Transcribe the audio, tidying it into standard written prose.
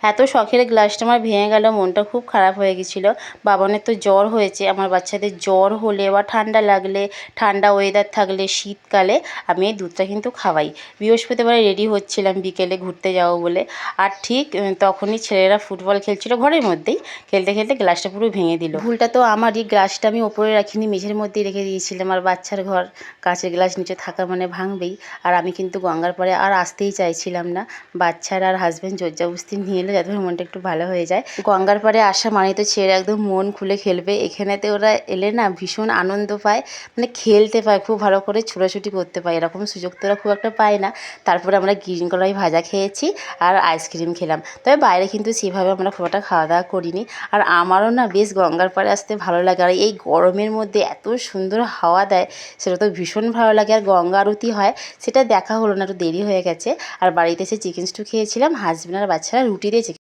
এত শখের গ্লাসটা আমার ভেঙে গেল, মনটা খুব খারাপ হয়ে গেছিলো। বাবানের তো জ্বর হয়েছে, আমার বাচ্চাদের জ্বর হলে বা ঠান্ডা লাগলে, ঠান্ডা ওয়েদার থাকলে, শীতকালে আমি এই দুধটা কিন্তু খাওয়াই। বৃহস্পতিবারে রেডি হচ্ছিলাম বিকেলে ঘুরতে যাবো বলে, আর ঠিক তখনই ছেলেরা ফুটবল খেলছিল ঘরের মধ্যেই, খেলতে খেলতে গ্লাসটা পুরো ভেঙে দিল। ভুলটা তো আমারই, গ্লাসটা আমি ওপরে রাখিনি, মেঝের মধ্যেই রেখে দিয়েছিলাম। আর বাচ্চার ঘর, কাঁচের গ্লাস নিচে থাকা মানে ভাঙবেই। আর আমি কিন্তু গঙ্গার পরে আর আসতেই চাইছিলাম না। বাচ্চারা আর হাজব্যান্ড জোরজবস্তি নিয়ে এলো যাতে মনটা একটু ভালো হয়ে যায়। গঙ্গার পরে আসা মানে তো ছেড়ে একদম মন খুলে খেলবে। এখানেতে ওরা এলে না ভীষণ আনন্দ পায়, মানে খেলতে পায়, খুব ভালো করে ছোটাছুটি করতে পায়। এরকম সুযোগ তো ওরা খুব একটা পায় না। তারপরে আমরা গ্রিন কলাই ভাজা খেয়েছি আর আইসক্রিম খেলাম। তবে বাইরে কিন্তু সেভাবে আমরা খুব একটা খাওয়া দাওয়া করিনি। আর আমারও না বেশ গঙ্গার পাড়ে আসতে ভালো লাগে। আর এই গরমের মধ্যে এত সুন্দর হাওয়া দেয়, সেটা তো ভীষণ ভালো লাগে। আর গঙ্গা আরতি হয়, সেটা দেখা হলো না, একটু দেরি হয়ে গেছে। আর বাড়িতে এসে চিকেন স্টু খেয়েছিলাম, হাজব্যান্ড আর বাচ্চারা রুটি দিয়ে